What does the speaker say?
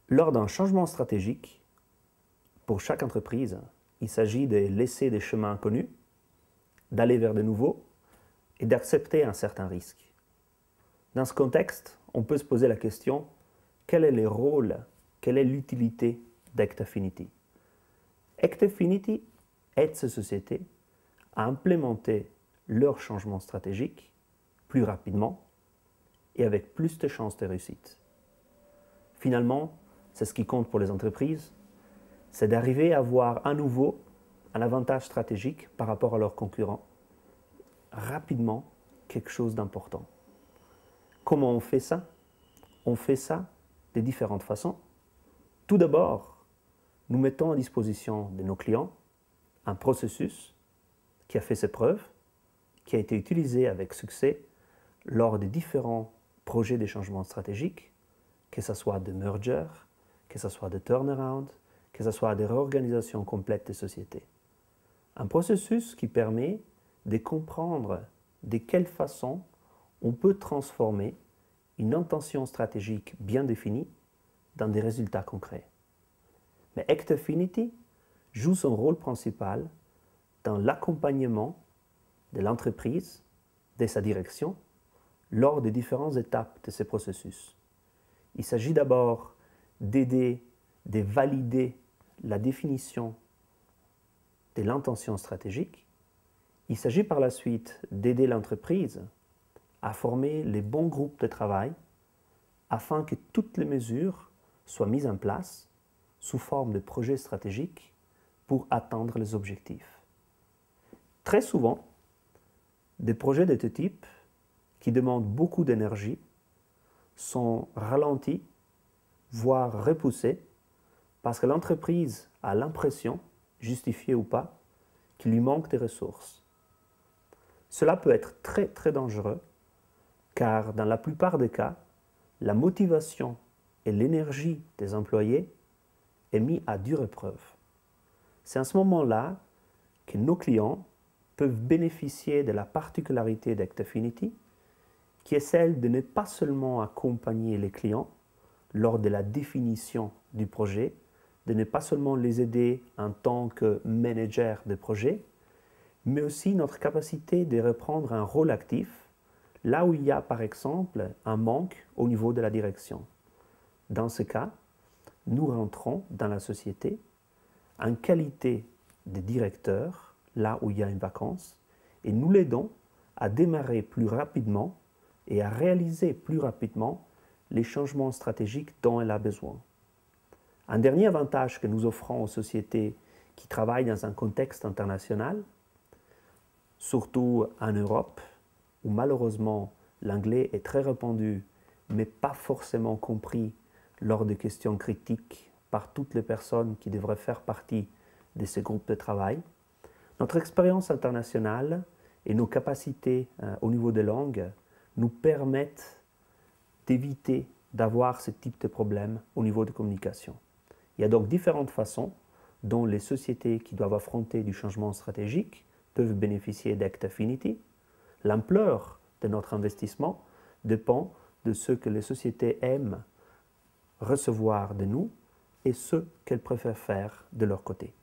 Lors d'un changement stratégique, pour chaque entreprise, il s'agit de laisser des chemins inconnus, d'aller vers de nouveaux et d'accepter un certain risque. Dans ce contexte, on peut se poser la question, quel est le rôle, quelle est l'utilité d'Act-Affinity? Act-Affinity aide ces sociétés à implémenter leur changement stratégique plus rapidement et avec plus de chances de réussite. Finalement, c'est ce qui compte pour les entreprises, c'est d'arriver à avoir à nouveau un avantage stratégique par rapport à leurs concurrents, rapidement quelque chose d'important. Comment on fait ça? On fait ça de différentes façons. Tout d'abord, nous mettons à disposition de nos clients un processus qui a fait ses preuves, qui a été utilisé avec succès lors des différents projets de changement stratégique, que ce soit de merger, que ce soit de turnaround, que ce soit des réorganisations complètes des sociétés. Un processus qui permet de comprendre de quelle façon on peut transformer une intention stratégique bien définie dans des résultats concrets. Mais Act-Affinity joue son rôle principal dans l'accompagnement de l'entreprise, de sa direction, lors des différentes étapes de ces processus. Il s'agit d'abord d'aider, de valider la définition de l'intention stratégique. Il s'agit par la suite d'aider l'entreprise à former les bons groupes de travail afin que toutes les mesures soient mises en place sous forme de projets stratégiques pour atteindre les objectifs. Très souvent, des projets de ce type qui demandent beaucoup d'énergie sont ralentis, voire repoussés, parce que l'entreprise a l'impression, justifiée ou pas, qu'il lui manque des ressources. Cela peut être très très dangereux, car dans la plupart des cas, la motivation et l'énergie des employés est mise à dure épreuve. C'est à ce moment-là que nos clients peuvent bénéficier de la particularité d'Act-Affinity, qui est celle de ne pas seulement accompagner les clients lors de la définition du projet, de ne pas seulement les aider en tant que manager de projet, mais aussi notre capacité de reprendre un rôle actif là où il y a par exemple un manque au niveau de la direction. Dans ce cas, nous rentrons dans la société en qualité de directeur là où il y a une vacance et nous l'aidons à démarrer plus rapidement et à réaliser plus rapidement les changements stratégiques dont elle a besoin. Un dernier avantage que nous offrons aux sociétés qui travaillent dans un contexte international, surtout en Europe, où malheureusement l'anglais est très répandu, mais pas forcément compris lors des questions critiques par toutes les personnes qui devraient faire partie de ces groupes de travail. Notre expérience internationale et nos capacités au niveau des langues nous permettent d'éviter d'avoir ce type de problème au niveau de communication. Il y a donc différentes façons dont les sociétés qui doivent affronter du changement stratégique peuvent bénéficier d'Act-Affinity. L'ampleur de notre investissement dépend de ce que les sociétés aiment recevoir de nous et ce qu'elles préfèrent faire de leur côté.